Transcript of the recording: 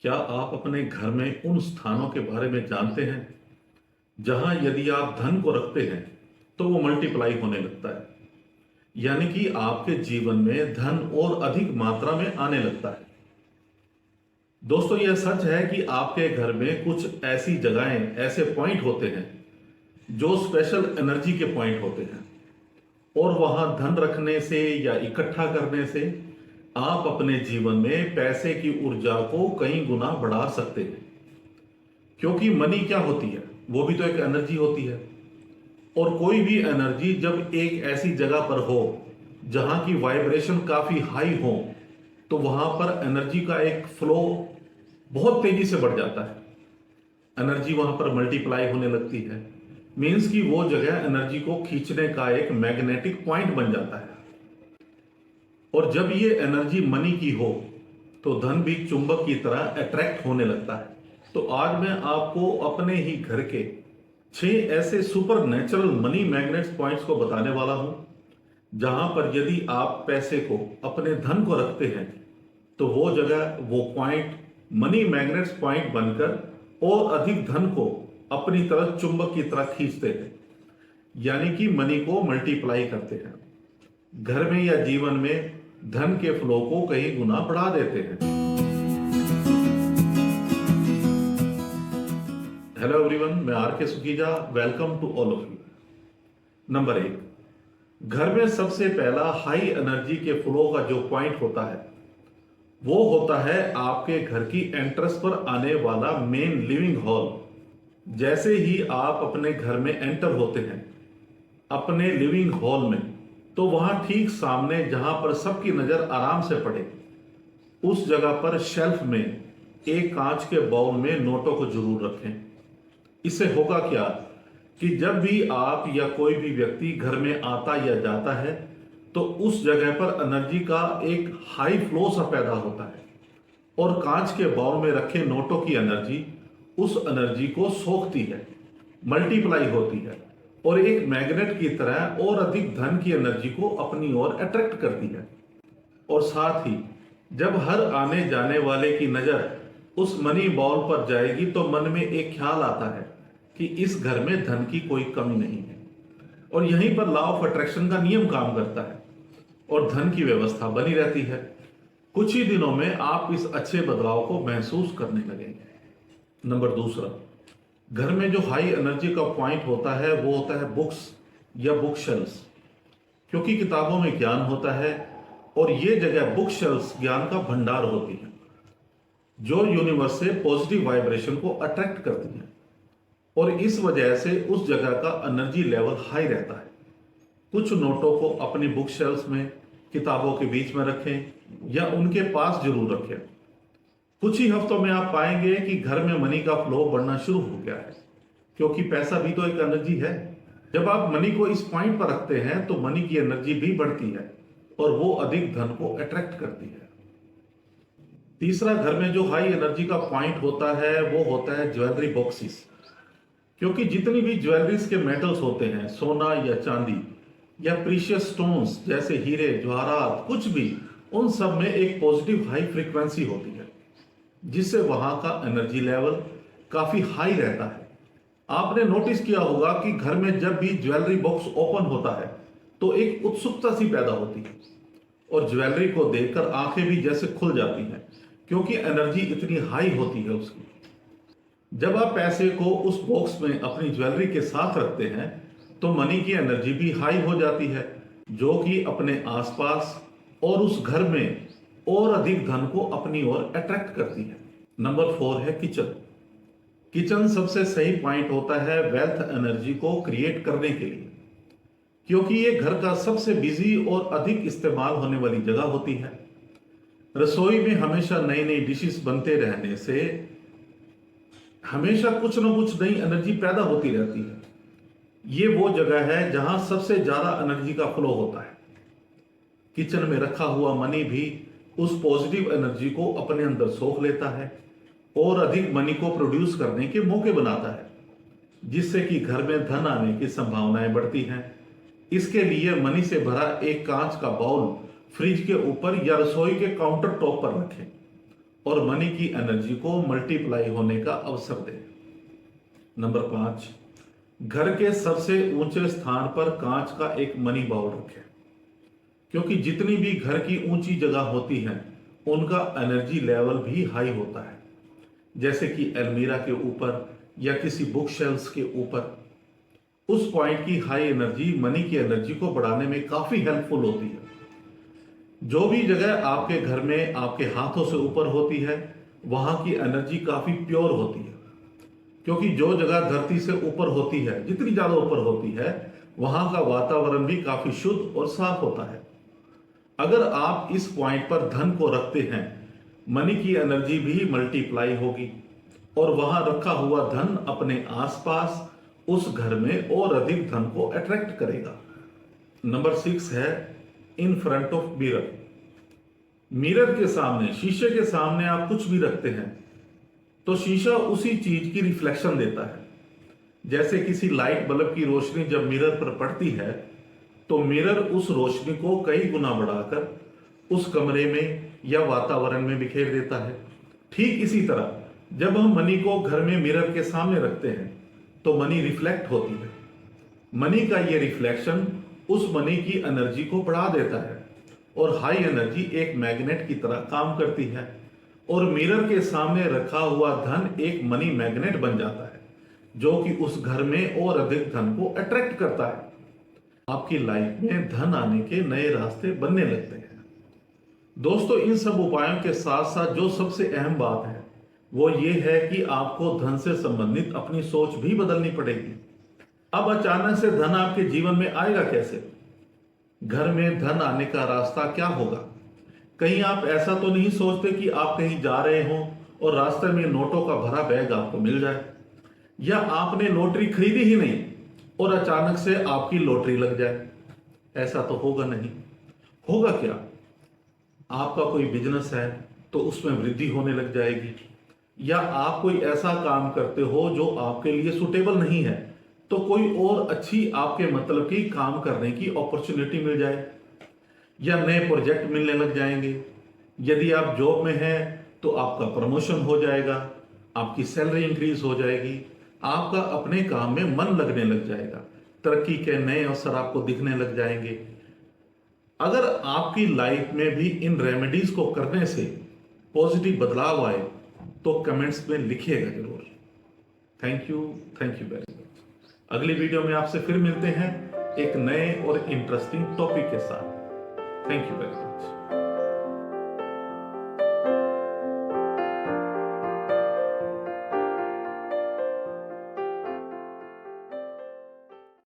क्या आप अपने घर में उन स्थानों के बारे में जानते हैं जहां यदि आप धन को रखते हैं तो वो मल्टीप्लाई होने लगता है? यानी कि आपके जीवन में धन और अधिक मात्रा में आने लगता है। दोस्तों, यह सच है कि आपके घर में कुछ ऐसी जगहें, ऐसे पॉइंट होते हैं जो स्पेशल एनर्जी के पॉइंट होते हैं, और वहां धन रखने से या इकट्ठा करने से आप अपने जीवन में पैसे की ऊर्जा को कई गुना बढ़ा सकते हैं। क्योंकि मनी क्या होती है? वो भी तो एक एनर्जी होती है। और कोई भी एनर्जी जब एक ऐसी जगह पर हो जहां की वाइब्रेशन काफी हाई हो, तो वहां पर एनर्जी का एक फ्लो बहुत तेजी से बढ़ जाता है। एनर्जी वहां पर मल्टीप्लाई होने लगती है। मीन्स कि वो जगह एनर्जी को खींचने का एक मैग्नेटिक पॉइंट बन जाता है। और जब ये एनर्जी मनी की हो तो धन भी चुंबक की तरह अट्रैक्ट होने लगता है। तो आज मैं आपको अपने ही घर के 6 ऐसे super natural money magnets points को बताने वाला हूं, जहां पर यदि आप पैसे को, अपने धन को रखते हैं तो वो जगह, वो पॉइंट मनी मैग्नेट्स पॉइंट बनकर और अधिक धन को अपनी तरफ चुंबक की तरह खींचते हैं, यानी कि मनी को मल्टीप्लाई करते हैं। घर में या जीवन में धन के फ्लो को कई गुना बढ़ा देते हैं। हेलो एवरीवन, मैं R K Sukhija. Welcome to all of you. Number 1, घर में सबसे पहला हाई एनर्जी के फ्लो का जो पॉइंट होता है वो होता है आपके घर की एंट्रेंस पर आने वाला मेन लिविंग हॉल। जैसे ही आप अपने घर में एंटर होते हैं अपने लिविंग हॉल में, तो वहां ठीक सामने जहां पर सबकी नजर आराम से पड़े, उस जगह पर शेल्फ में एक कांच के बाउल में नोटों को जरूर रखें। इससे होगा क्या कि जब भी आप या कोई भी व्यक्ति घर में आता या जाता है तो उस जगह पर एनर्जी का एक हाई फ्लो सा पैदा होता है, और कांच के बाउल में रखे नोटों की एनर्जी उस एनर्जी को सोखती है, मल्टीप्लाई होती है, और एक मैग्नेट की तरह और अधिक धन की एनर्जी को अपनी ओर अट्रैक्ट करती है। और साथ ही जब हर आने जाने वाले की नजर उस मनी बॉल पर जाएगी तो मन में एक ख्याल आता है कि इस घर में धन की कोई कमी नहीं है। और यहीं पर लॉ ऑफ अट्रैक्शन का नियम काम करता है और धन की व्यवस्था बनी रहती है। कुछ ही दिनों में आप इस अच्छे बदलाव को महसूस करने लगेंगे। नंबर 2, घर में जो हाई एनर्जी का पॉइंट होता है वो होता है बुक्स या बुक शेल्फ्स। क्योंकि किताबों में ज्ञान होता है और ये जगह बुक शेल्फ्स ज्ञान का भंडार होती है, जो यूनिवर्स से पॉजिटिव वाइब्रेशन को अट्रैक्ट करती है, और इस वजह से उस जगह का एनर्जी लेवल हाई रहता है। कुछ नोटों को अपनी बुक शेल्फ्स में, किताबों के बीच में रखें या उनके पास जरूर रखें। कुछ ही हफ्तों में आप पाएंगे कि घर में मनी का फ्लो बढ़ना शुरू हो गया है, क्योंकि पैसा भी तो एक एनर्जी है। जब आप मनी को इस पॉइंट पर रखते हैं तो मनी की एनर्जी भी बढ़ती है और वो अधिक धन को अट्रैक्ट करती है। तीसरा, घर में जो हाई एनर्जी का पॉइंट होता है वो होता है ज्वेलरी बॉक्सेस। क्योंकि जितनी भी ज्वेलरीज के मेटल्स होते हैं, सोना या चांदी या प्रीशियस स्टोन्स जैसे हीरे जवाहरात, कुछ भी, उन सब में एक पॉजिटिव हाई फ्रीक्वेंसी होती है, जिससे वहां का एनर्जी लेवल काफी हाई रहता है। आपने नोटिस किया होगा कि घर में जब भी ज्वेलरी बॉक्स ओपन होता है तो एक उत्सुकता सी पैदा होती है, और ज्वेलरी को देखकर आंखें भी जैसे खुल जाती हैं, क्योंकि एनर्जी इतनी हाई होती है उसकी। जब आप पैसे को उस बॉक्स में अपनी ज्वेलरी के साथ रखते हैं तो मनी की एनर्जी भी हाई हो जाती है, जो कि अपने आसपास और उस घर में और अधिक धन को अपनी ओर अट्रैक्ट करती है। नंबर 4 है किचन। किचन सबसे सही पॉइंट होता है वेल्थ एनर्जी को क्रिएट करने के लिए, क्योंकि ये घर का सबसे बिजी और अधिक इस्तेमाल होने वाली जगह होती है। रसोई में हमेशा नई नई डिशेस बनते रहने से हमेशा कुछ ना कुछ नई एनर्जी पैदा होती रहती है। ये वो जगह है जहां सबसे ज्यादा एनर्जी का फ्लो होता है। किचन में रखा हुआ मनी भी उस पॉजिटिव एनर्जी को अपने अंदर सोख लेता है और अधिक मनी को प्रोड्यूस करने के मौके बनाता है, जिससे कि घर में धन आने की संभावनाएं बढ़ती हैं। इसके लिए मनी से भरा एक कांच का बाउल फ्रिज के ऊपर या रसोई के काउंटर टॉप पर रखें, और मनी की एनर्जी को मल्टीप्लाई होने का अवसर दे। नंबर 5, घर के सबसे ऊंचे स्थान पर कांच का एक मनी बाउल रखें, क्योंकि जितनी भी घर की ऊंची जगह होती हैं उनका एनर्जी लेवल भी हाई होता है, जैसे कि अलमीरा के ऊपर या किसी बुक शेल्फ्स के ऊपर। उस पॉइंट की हाई एनर्जी मनी की एनर्जी को बढ़ाने में काफी हेल्पफुल होती है। जो भी जगह आपके घर में आपके हाथों से ऊपर होती है वहां की एनर्जी काफी प्योर होती है, क्योंकि जो जगह धरती से ऊपर होती है, जितनी ज्यादा ऊपर होती है, वहां का वातावरण भी काफी शुद्ध और साफ होता है। अगर आप इस पॉइंट पर धन को रखते हैं, मनी की एनर्जी भी मल्टीप्लाई होगी और वहां रखा हुआ धन अपने आसपास उस घर में और अधिक धन को अट्रैक्ट करेगा। नंबर 6 है in front of mirror. Mirror के सामने, शीशे के सामने आप कुछ भी रखते हैं तो शीशा उसी चीज की रिफ्लेक्शन देता है। जैसे किसी लाइट बल्ब की रोशनी जब मिरर पर पड़ती है तो मिरर उस रोशनी को कई गुना बढ़ाकर उस कमरे में या वातावरण में बिखेर देता है। ठीक इसी तरह जब हम मनी को घर में मिरर के सामने रखते हैं तो मनी रिफ्लेक्ट होती है। मनी का ये रिफ्लेक्शन उस मनी की एनर्जी को बढ़ा देता है और हाई एनर्जी एक मैग्नेट की तरह काम करती है और मिरर के सामने रखा हुआ धन एक मनी मैग्नेट बन जाता है, जो कि उस घर में और अधिक धन को अट्रैक्ट करता है। आपकी लाइफ में धन आने के नए रास्ते बनने लगते हैं। दोस्तों, इन सब उपायों के साथ साथ जो सबसे अहम बात है वो ये है कि आपको धन से संबंधित अपनी सोच भी बदलनी पड़ेगी। अब अचानक से धन आपके जीवन में आएगा कैसे? घर में धन आने का रास्ता क्या होगा? कहीं आप ऐसा तो नहीं सोचते कि आप कहीं जा रहे हो और रास्ते में नोटों का भरा बैग आपको मिल जाए, या आपने लॉटरी खरीदी ही नहीं और अचानक से आपकी लॉटरी लग जाए? ऐसा तो होगा नहीं। होगा क्या? आपका कोई बिजनेस है तो उसमें वृद्धि होने लग जाएगी, या आप कोई ऐसा काम करते हो जो आपके लिए सुटेबल नहीं है तो कोई और अच्छी आपके मतलब की काम करने की अपॉर्चुनिटी मिल जाए, या नए प्रोजेक्ट मिलने लग जाएंगे। यदि आप जॉब में हैं तो आपका प्रमोशन हो जाएगा, आपकी सैलरी इंक्रीज हो जाएगी, आपका अपने काम में मन लगने लग जाएगा, तरक्की के नए अवसर आपको दिखने लग जाएंगे। अगर आपकी लाइफ में भी इन रेमेडीज को करने से पॉजिटिव बदलाव आए तो कमेंट्स में लिखिएगा जरूर। Thank you very much. अगली वीडियो में आपसे फिर मिलते हैं एक नए और इंटरेस्टिंग टॉपिक के साथ। Thank you very much.